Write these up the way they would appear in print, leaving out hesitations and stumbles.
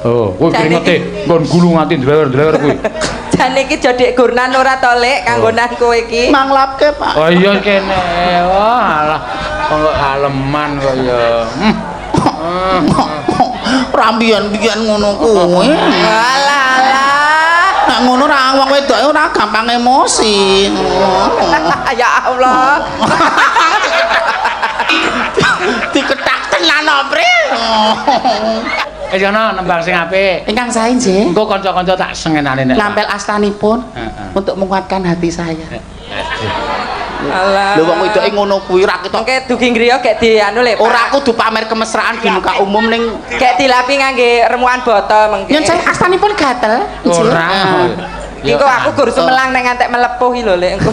Oh, kowe keringete nggon gulung ati dlewer-dlewer kuwi. Jane iki jodek gurnan ora to Lek kanggonan kowe iki. Manglapke, Pak. Oh iya kene. Wah, alah. Kok aleman kok ya. Rambian-bian ngono kuwi. Alah. Nek ngono ra wong wedoke ora gampang emosi. Ya Allah. Diketak tenan Pri. Jono nembang sing apik. Ingkang sae nggih. Engko kanca-kanca tak sengenane nek. Lampel astanipun untuk menguatkan hati saya. Alah. Lho wong wedoke ngono kuwi ra ketok. Engke dugi griya gek dianu Le. Ora kudu pamer kemesraan di muka umum ning gek dilapi ngangge remukan botol mengke. yen saya astanipun gatel. Ora. Engko aku gur semelang nek ngantek melepuh iki lho Lek engko.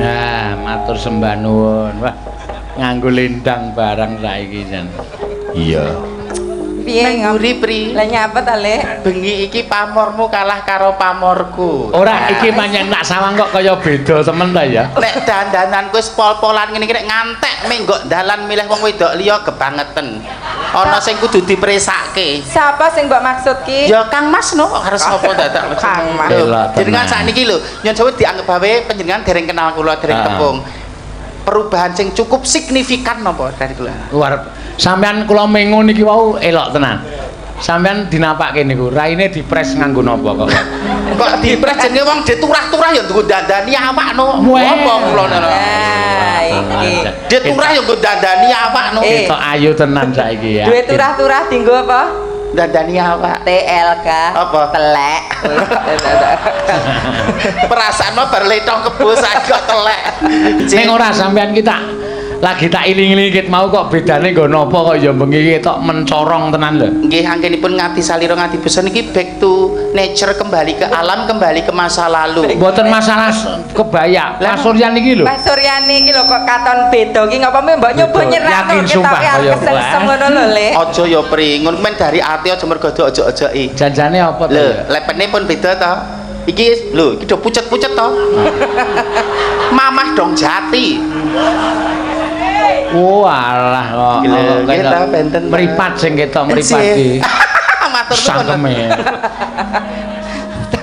Nah, matur sembah nuwun. Wah, nganggo lendang barang saiki jan. Iya. Piye nguri Pri? Lah nyapa ta Lek? Bengi iki pamormu kalah karo pamorku. Ora iki pancen nak sawang kok kaya beda temen ta ya. Nek dandananku wis pol-polan ngene iki nek ngantek menggo dalan milih wong wedok liya kebangeten. Ana sing kudu dipresake. Siapa sing mbok maksud ki? Ya Kang Mas no harus sapa dadak Kang Mas. Jenengan sakniki lho, nyon sewu dianggap bae panjenengan dereng kenal kula dereng tepung. Perubahan sing cukup signifikan napa dari kula? Luar sampean kula mengo niki wau elok tenan. Sampean dinapakke niku, raine dipres nganggo napa kok? Kok dipres jenenge wong diturah-turah ya nggo dandani awak no. Apa kula ngono? Nah, iki. Diturah ya nggo dandani awak no. Ketok ayu tenan saiki ya. Duwe turah-turah dienggo apa? Dandani awak. TLK. Apa? Telek. Perasaan mah bar letong kebo saiki kok telek. Ning ora sampean kita lagi tak iling-iling ket mau kok bedane nggo napa kok ya bengi ketok mencorong tenan lho. Nggih anggenipun ngati salira ngati besa niki back to nature, kembali ke alam, kembali ke masa lalu. Mboten masalah kebaya. Mas Suryan iki lho. Mas Suryani iki lho kok katon beda iki ngapa mbok nyoba nyerah Yakin sumpah kaya keseng ngono lho Le. Aja ya Pri, ngono men dari ati aja mergo ojo-ojoki. Janjane apa to? Lho, lepene pun beda to. Iki lho, iki do pucet-pucet to. Mamah dong jati. Oh alah kok. Kita benten. Meripat sing ketok meripat iki. Matur nuwun. Sangkeme.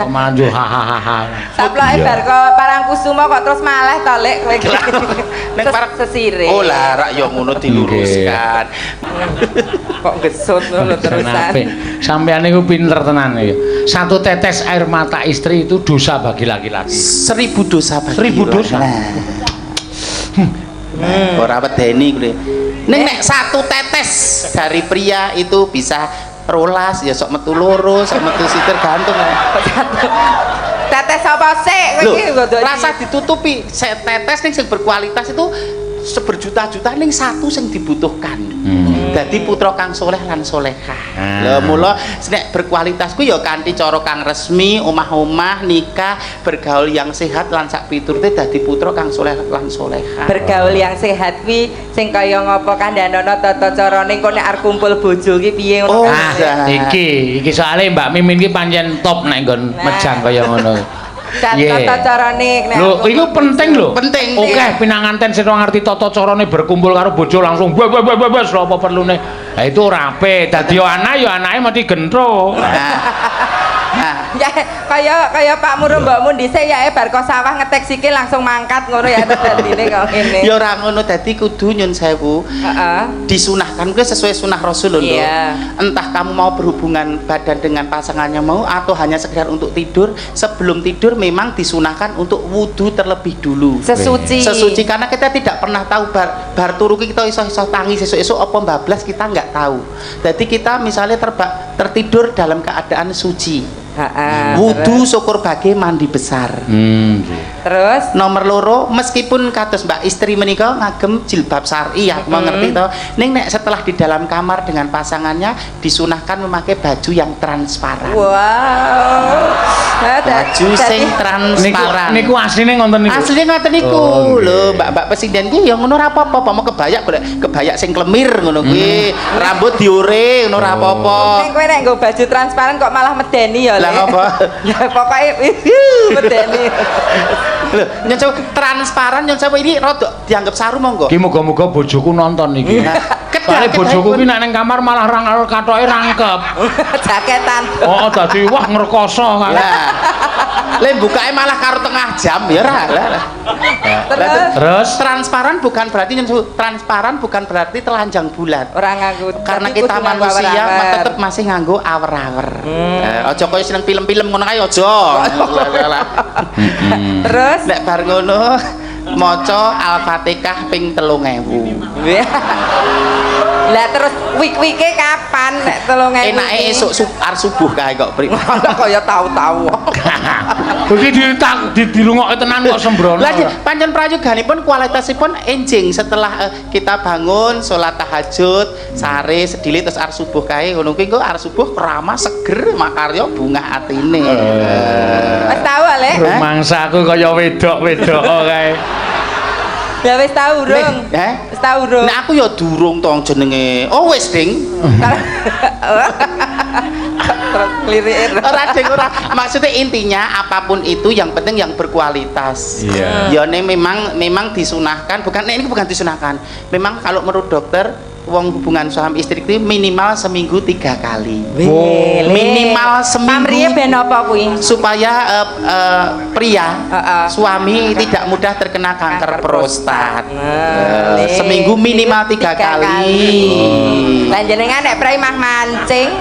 Manjo hahaha. Saploke bar kok Parangkusuma kok terus maleh to Lek kowe iki. Nek parang sesire. Oh lah rak yo ngono diluruskan. Kok gesut ngono terusan. Sampeyan niku pinter tenan iki. Satu tetes air mata istri itu dosa bagi laki-laki. 1000 dosa bagi 1000 dosa. Ora wedeni kuwi. Ning nek satu tetes dari pria itu bisa rolas ya sok metu loro, sok metu sitir gantung. Tetes apa sik kowe iki nggo rasa ditutupi. Tetes ning sing berkualitas itu seberjuta-juta ning satu sing dibutuhkan. Dadi putra kang soleh lan solehah. Lha mula nek berkualitas ku ya kanthi cara kang resmi, omah-omah, nikah, bergaul yang sehat lan sak piturute dadi putra kang soleh lan solehah. Bergaul yang sehat kuwi sing kaya ngapa kandhanono tata carane engko nek arep kumpul bojo ki piye ngono. Iki soalé Mbak Mimin ki pancen top nek nggon mejang kaya ngono. Tata carane nek lho iku penting lho. Penting. Oke, pinanganten sing ngerti tata carane berkumpul karo bojo langsung wes apa perlune. Lah itu ora apik. Dadi anak ya anake mesti gentro. Ya kaya Pak Muru mbokmu dhisik ya bar kok sawah ngetek sikil langsung mangkat ngono ya dadine kok ngene. Ya ora ngono dadi kudu nyun sewu. Disunahkan kuwi sesuai sunah Rasul lho. Entah kamu mau berhubungan badan dengan pasangannya mau atau hanya sekedar untuk tidur, sebelum tidur memang disunahkan untuk wudu terlebih dulu. Sesuci karena kita tidak pernah tahu bar turu kita iso-iso tangi esuk-esuk apa bablas kita nggak tahu. Jadi kita misalnya tertidur dalam keadaan suci. Wudu syukur bagi mandi besar. Terus nomor loro meskipun kados Mbak istri menika ngagem jilbab syar'i ya mau ngerti to. Ning nek setelah di dalam kamar dengan pasangannya disunahkan memakai baju yang transparan. Wow. Baju sing transparan. Niku asline ngoten niku. Asline ngoten niku. Lho, Mbak Presiden ki ya ngono ora apa-apa, mau kebaya golek kebaya sing klemir ngono kuwi. Rambut diore ngono ora apa-apa. Nek kowe nek nggo baju transparan kok malah medeni ya Lah apa? Ya pokoknya medeni. Lho, nyon sewu transparan nyon sewu ini rada dianggap saru monggo. Ki muga-muga bojoku nonton iki. Soale bojoku ki nek ning kamar malah katoke rangkep. Jaketan. Oh, dadi wah ngrekoso kan. Lah. Le bukake malah karo tengah jam ya ra. Terus transparan bukan berarti nyon sewu transparan bukan berarti telanjang bulat. orang ngaku Karena kita manusia tetep masih nganggo awer-awer. Aja koyo seneng film-film ngono kae aja. Terus Nek bar ngono maca Al-Fatihah ping 3000. lah terus wik-wike kapan nek 3000? Enake esuk subuh kae kok pri. Kaya tahu-tahu. Iki dirungokke tenan kok sembrono. Lah pancen prayoganipun kualitasipun enjing setelah kita bangun salat tahajud, sare sedili terus arep subuh kae ngono kuwi engko arep subuh krama seger makarya bungah atine. Wis tahu Ale? Rumangsaku kaya wedok-wedok kae. Ya wis tahu urung. Wis tahu urung. Nek aku ya durung tong jenenge. Oh wis ding. Terus klirikin. Ora ding ora. Maksudnya intinya apapun itu yang penting yang berkualitas. Iya. Ya memang disunahkan, bukan ini bukan disunahkan. Memang kalau menurut dokter wong hubungan suami istri itu minimal seminggu 3 kali. Minimal seminggu. Pamriye ben apa kuwi? Supaya pria suami tidak mudah terkena kanker prostat. Seminggu minimal 3 kali. Lah jenengan nek prai mah mancing.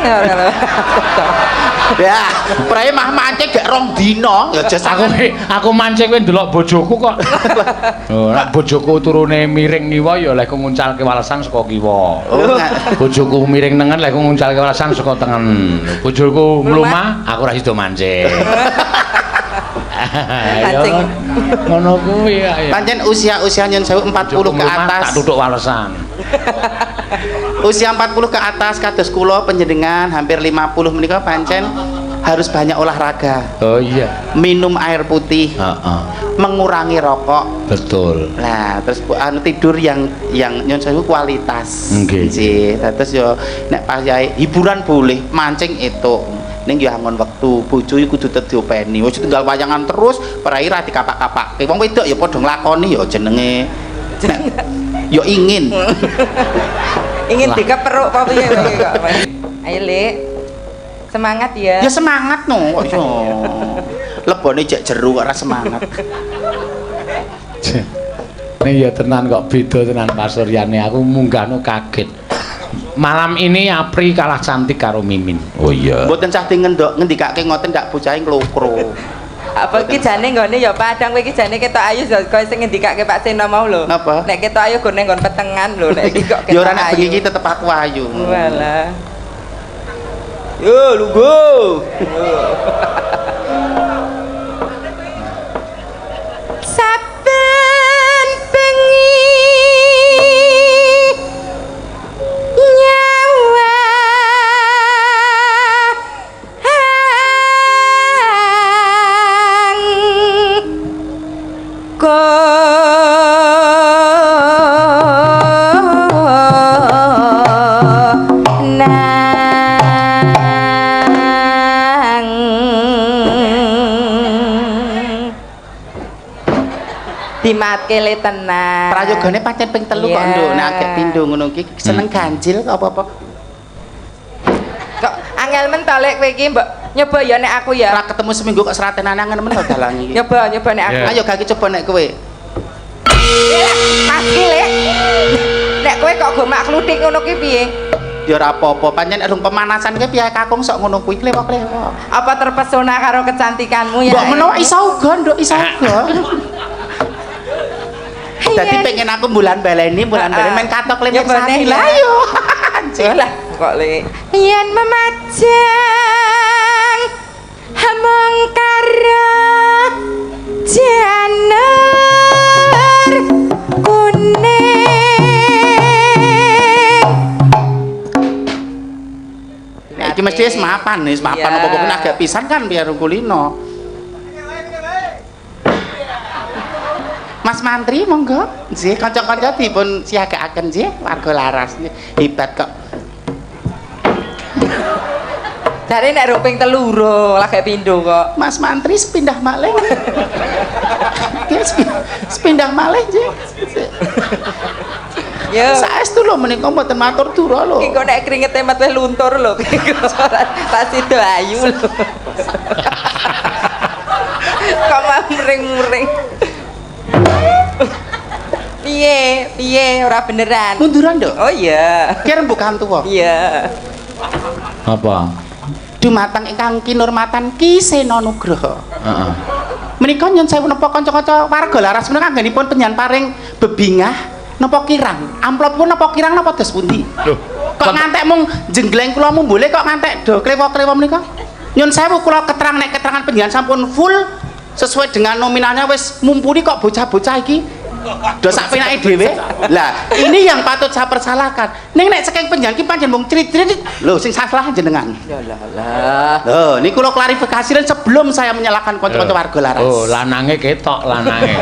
Ya, prai mah mancing gak 2 dina ya jas Aku mancing kowe ndelok bojoku kok. Oh, nek bojoku turune miring ngiwa ya lek nguncalke walesan saka kiwa. Bojoku miring nengen lek nguncalke walesan saka tengen. Bojoku mlumah aku ora sida mancing. Mancing. Ngono kuwi ya. Pancen usia nyon sewu 40 ke atas. Tak tutuk walesan. Usia 40 ke atas kados kula panjenengan hampir 50 menika pancen harus banyak olahraga. Oh iya. Minum air putih. Mengurangi rokok. Betul. Nah, terus tidur yang nyon sewu kualitas. Nggih. Terus yo nek pas hiburan boleh, mancing itu. Ning yo angon wektu, bojo iku kudu diopeni. Wis tinggal wayangan terus, perai ra dikapak-kapakke. Wong wedok ya padha nglakoni ya jenenge. Yo ingin. Ingin dikeperuk apa piye kok. Ayo, Lek. Semangat ya. Ya semangat no kok iso. Lebone jek jeru kok ora semangat. Nih ya tenan kok beda tenan Pak Suryane. Aku munggahno kaget. Malam ini Apri kalah cantik karo Mimin. Oh iya. Mboten cah ngendikake ngoten ndak bocahe nglokro. Apa iki jane nggone ya padang kowe iki jane ketok ayu koyo sing ngendikake Pak Seno mau lho. Napa? Nek ketok ayu gone nggon petengan lho nek iki kok ketok ayu. Ya ora nek bengi iki tetep aku ayu. Walah. Yo lugo. Saben bengi nyawa dimatke le tenan. Prayogane pancen ping 3 kok nduk nek agek pindho ngono iki seneng ganjil kok apa-apa. Kok angel men to lek kowe iki mbok nyoba ya nek aku ya. Ora ketemu seminggu kok seraten anangan men dalan iki. Nyoba nek aku. Ayo gak coba nek kowe. Pas ki lek. Nek kowe kok go mak kluthik ngono ki piye? Ya ora apa-apa, pancen rung pemanasan ki piye kakung sok ngono kuwi klewok-klewok. Apa terpesona karo kecantikanmu ya? Mbok menawa iso uga, Nduk, iso uga. Dadi pengen aku bulan baleni main katok lempeng sani. Lah yo. Lah kok le. Yen memajang hamong karo janer kuning. Iki mesti wis mapan apa-apa agak pisan kan biar kulino. Mas Mantri monggo nggih kanca-kanca dipun siagakaken nggih warga laras hebat kok. Jare nek ro ping 3 lagi pindho kok. Mas Mantri sepindah malih. Dia sepindah malih, Jeng. Yo. Saestu lho menika mboten matur dura lho. Engko nek kringete met wis luntur lho. Tak sido ayu lho. Kok muring-muring. Piye ora beneran. Munduran, Nduk. Oh iya. Kira bukan tuwa. Iya. Apa? Dumateng ingkang kinurmatan Ki Sena Nugroho. Heeh. Menika nyun sewu napa kanca-kanca warga laras menika anggenipun penyan paring bebingah napa kirang. Amplopipun napa kirang napa dos pundi? Loh, Kok ngantek mung jenggleng kula mumbule kok ngantek do klewo-klewo menika? Nyun sewu kula keterangan penyan sampun full sesuai dengan nominalnya wis mumpuni kok bocah-bocah iki do sak penake dhewe. Lah, ini yang patut saya persalahkan. Ning nek saking penjan ki pancen mung crit-crit lho sing salah jenengan. Ya lah. Loh, ini kula klarifikasi sebelum saya menyalahkan kanca-kanca warga laras. Oh, lanange ketok lanange.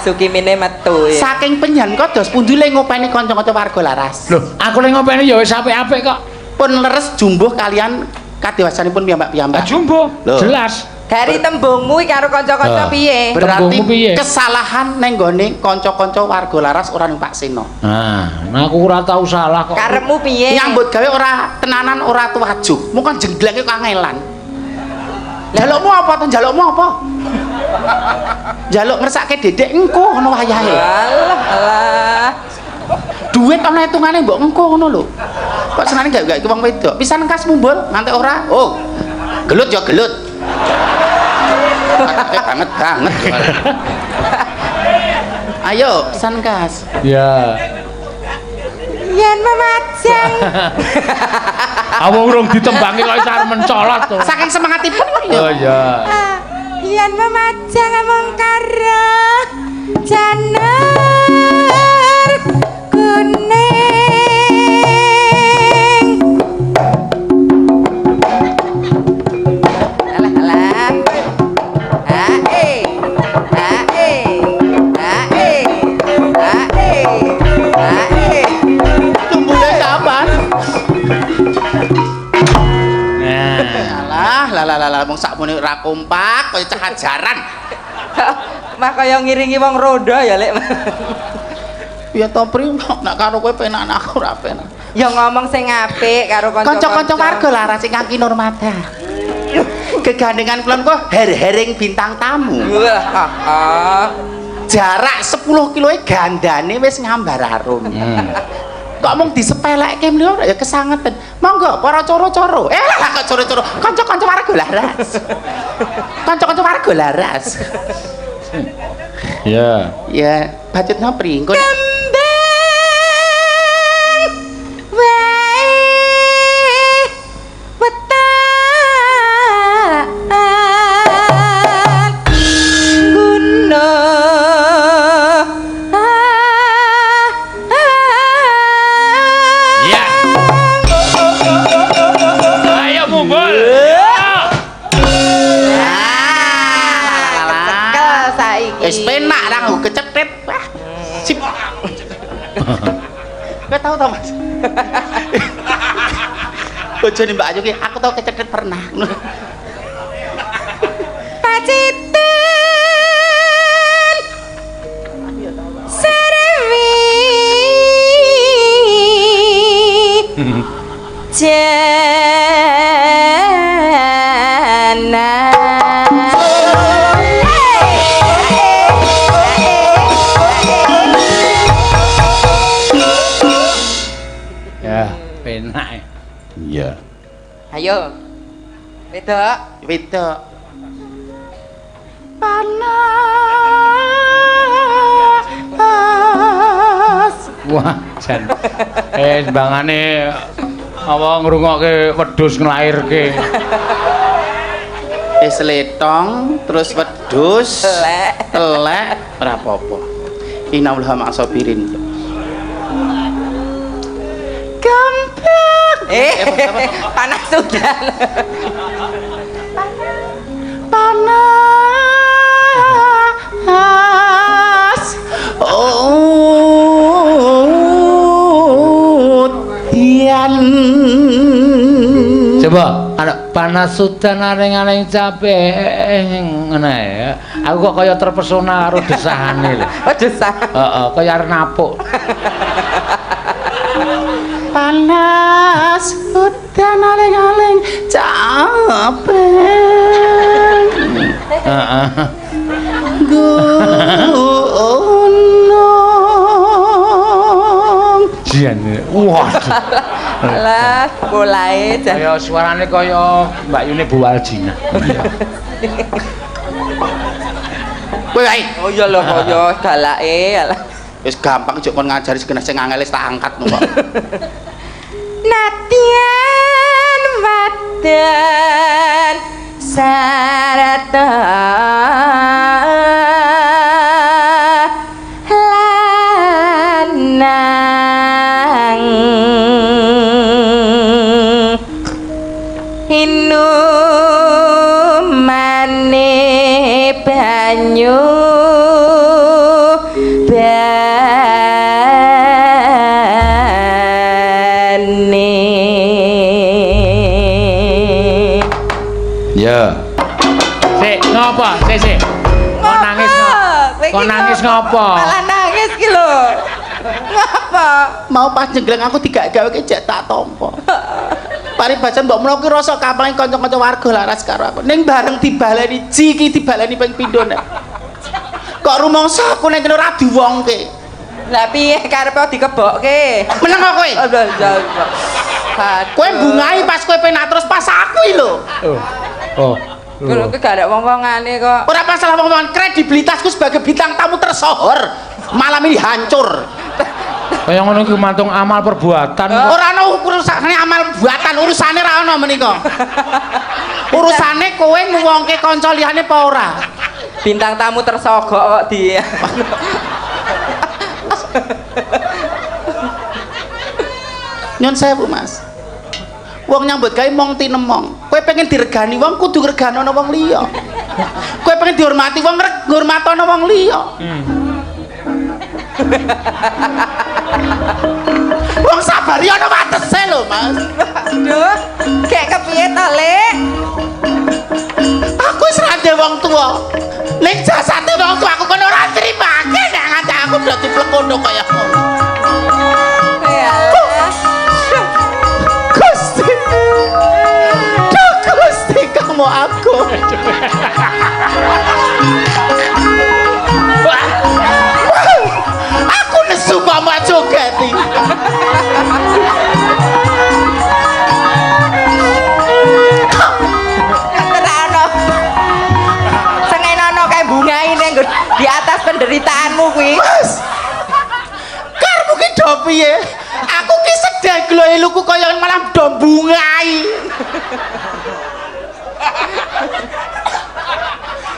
Sukimine metu ya. Saking penjan kok dos pundi le ngopeni kanca-kanca warga laras. Loh, aku lek ngopeni ya wis apik-apik kok. Pun leres jumbuh kalian kadewasanipun piyambak-piyambak. Jumbo, Loh. jelas. Dari tembungmu karo kanca-kanca piye? Berarti Tembungmu piye? kesalahan neng gone kanca-kanca warga laras ora ning Pak Seno. Nah, aku ora tau salah kok. Karepmu piye? Nyambut gawe ora tenanan ora tuwajuh. Mung kan jengglenge kok angelan. Jalukmu apa to? Jalukmu apa? Jaluk ngersake dedek engko ngono wayahe. Alah. Duit ana hitungane mbok engko ngono lho. Kok senane gak ki wong wedok. Pisan kas mumbul ngantek ora? Oh. Gelut ya gelut. banget. Ayo, pisan kas. Ya. Yen memajang. Awong urung ditembangi kok isar mencolot to. Saking semangatipun lho. Oh iya. Yen memajang mung karo janer kuning. Lah mung sakmene ora kompak kaya cah ajaran. Mah kaya ngiringi wong roda ya, Lek. Ya to Pri, nek karo kowe penak aku ora penak. Ya ngomong sing apik karo Kanca-kanca warga laras ingkang kinurmata. Kegandengan kula kok her-hering bintang tamu. Jarak 10 km gandane wis ngambar arum. Kok mung disepelekke mlio ya kesangetan. Monggo para coro-coro. Lah kok coro-coro. Kanca-kanca warga laras. Kanca-kanca warga laras. Ya. Ya, budgetnya pri? Engko wis penak ra nggo kecethit. Wah. Sip. Kowe tau ta, Mas? Bojone Mbak Ayu ki aku tau kecethit pernah. Pacitan Serewi Jana penak. Iya. Ayo. Wedok. Wedok. Panas. Wah, jan. Sembangane apa ngrungokke wedhus nglairke. Letong terus wedhus telek ora apa-apa. Innallaha ma'asabirin. Gampang. Panas sudah. Panas. Oh. Yan. Coba anak panas sudan aring-aring capek ngene ya. Aku kok kaya terpesona karo desahane lho. Oh, desah. Heeh, kaya arep napuk. Panas udan aling-aling capek. Heeh. Gunung. Jian. Waduh. Lah, mulai jan. Kaya suarane kaya Mbak Yuni Buwaljina. Kowe ae. Oh iya lho kaya galake alah. Wis gampang juk kon ngajari sing angel wis tak angkat kok. Natian wadan sarata lanang inumane banyu Ya. Sik, ngopo? Sik. Kok nangis ngopo? Kok nangis ngopo? Malah nangis ki lho. Ngapa? Mau pas nyegleng aku digawe jek tak tampa. Paribasan mbok menawa ki rasa kampange kanca-kanca warga laras karo aku. Ning bareng dibaleni iki dibaleni ping pindho nek. Kok rumangsa aku nek kene ora diwongke. Lah piye karepe dikebokke? Meneng kok kowe. Kowe bungai pas kowe penak terus pas aku iki lho. Oh. Kalau gak ada wong-wongane kok. Ora masalah wong-wongan, kredibilitasku sebagai bintang tamu tersohor malam ini hancur. Kaya ngono iki mantung amal perbuatan. Ora ana urusane amal perbuatan, urusane ra ana menika. Urusane kowe nguwongke kanca liyane apa ora? Bintang tamu tersogok kok di. Nyon sewu, Mas. Wong nyambut gawe mong tinemong. Kowe pengen diregani wong kudu ngreganono wong liya. Kowe pengen dihormati wong ngurmatono wong liya. Wong sabar ya ana watese lho, Mas. Aduh, kayak kepiye to, Lek? Aku wis rande wong tuwa. Ning jasate wong tuwa aku kono ora trimake nek ngancak aku dadi plekono kaya ngono. Gusti kamu aku. Aku nesu mama jogeti. Terano. Sengenono kayak bunga ini di atas penderitaanmu kuwi. Mas. Karmu ki do piye? Aku ki sedih glo eluku kaya malah do bungai.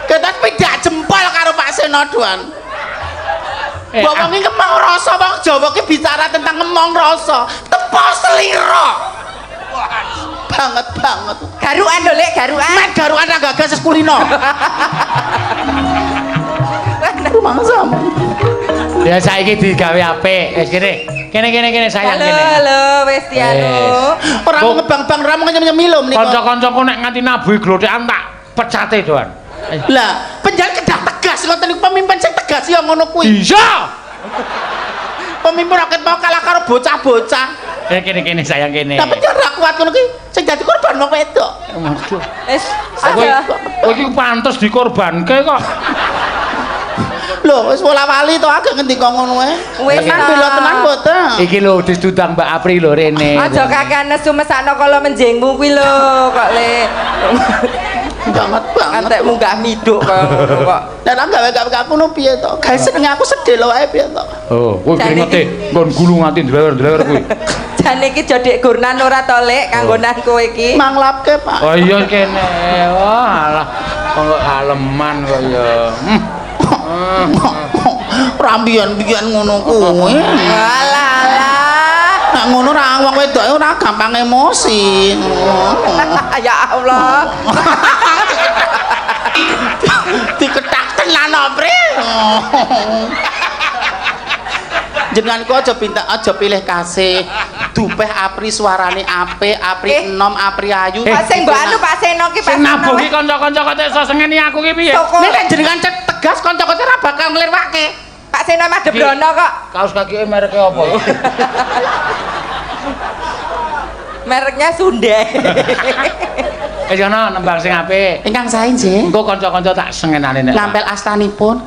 Ketat pedak jempol karo Pak Senodoan. Bapak ini kemang rasa, Bang Jawa ki bicara tentang kemang rasa. Tepo seliro. Banget. Garuan lho, Lek, garuan. Mek garuan ra gagas kulino. Rumangsamu. Ya saiki digawe apik. Wis kene sayang kene. Halo, wis dianu. Ora mau ngebang-bang, ora mau nyemi lho menika. Kanca-kancaku nek nganti nabuhi glothekan tak pecate doan. Lah, penjara kedah tegas ngoten niku pemimpin sing tegas ya ngono kuwi. Iya. Pemimpin rakyat mau kalah karo bocah-bocah. Kene sayang kene. Tapi ora kuat ngono kuwi. Sing dadi korban wong wedok. Wis, Kowe iki pantes dikorbanke kok. Lho, wis wala-wali to agak ngendika ngono ae. Wis tenan bela tenan mboten. Iki lho disudang Mbak Apri lho rene. aja kakek nesu mesakno kala menjengmu kuwi lho, kok Le. Banget. Antek munggah miduk kok. Dan aku gawe ngono piye to? Gawe seneng aku sedih lho wae piye to. Oh, kowe kringete nggon gulung ati ndlewer-ndlewer kuwi. Jane iki jodhek gurnan ora to, Lek, kanggonan kowe iki. Manglapke, Pak. Oh iya kene. Wah, alah kok haleman kok ya. Rambian-bian ngono kuwi. Alah. Nek ngono ra wong wedoke ora gampang emosi. Ya Allah. Diketak tenan Apri. Jenengan ku aja pilih kasih. dupeh apri suarane apik, apri enom, apri ayu. Pak sing mbok anu Pak Seno ki Pak. Sing nabuh ki kanca-kanca kok iso sengeni aku ki piye? Nek jenengan tegas kanca-kanca ora bakal nglirwake. Pak Seno mah Debrono kok. Kaos kaki mereke apa? Mereknya Sunda. Jono nembang sing apik. Ingkang sae nggih. Engko kanca-kanca tak sengenane nek. Ngampel astanipun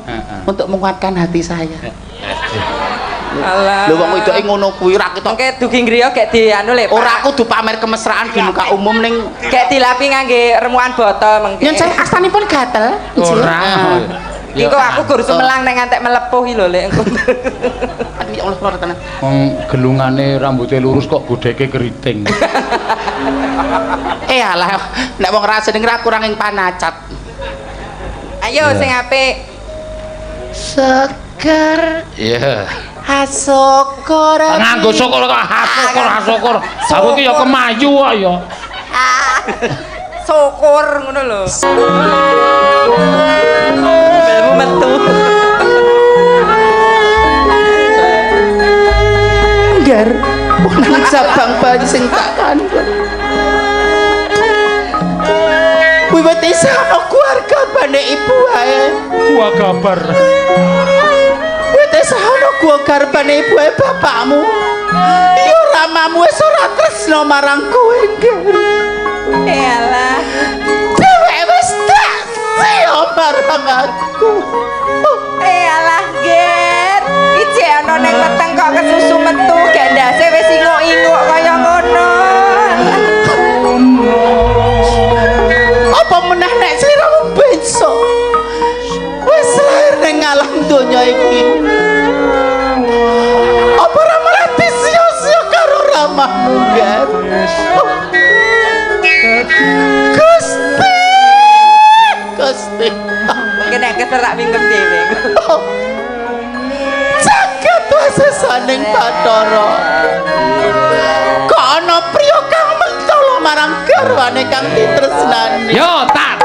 untuk menguatkan hati saya. Alah. Lho wong wedoke ngono kuwi ra ketok. Oke dugi ngriya gek di anu le. Ora kudu pamer kemesraan di muka umum ning gek dilapi ngangge remuan botol mengke. Yen saya astanipun gatel. Ora. Iku aku gur sumelang ning ngantek melepuh iki lho lek engko. Ya Allah loro tenan. Wong gelungane rambute lurus kok godheke keriting. Alah, nek wong ra seneng ra kurang ing panacat. Ayo sing apik. Seger. Iya. Hasyukur. Nganggo syukur kok hasyukur. Aku ki ya kemayu kok ya. Syukur ngono lho. Belmu metu. Ngger. Nang sabang bayi sing tak kandhut. Wiwit isih ana keluarga bane ibu wae. Gua kabar. Wiwit isih ana keluarga bane ibu wae bapakmu. Ya ramamu wis ora tresno marang kowe, Ngger. Yalah. Dheweke wis tak siyo marang aku. Yalah, Ger. Iki ana ning weteng kok kesusu metu, gek ndase wis inguk-inguk kaya ngono. Apa meneh nek sliramu besok wis lahir ning alam donya iki? Apa ora malah disia-sia karo ramahmu, Ger? Gusti. Mungkin nek keserak mingkem dhewe. Jagat wasesaning Bathara. Kok ana priya kang mentolo marang garwane kang ditresnani. Yo tak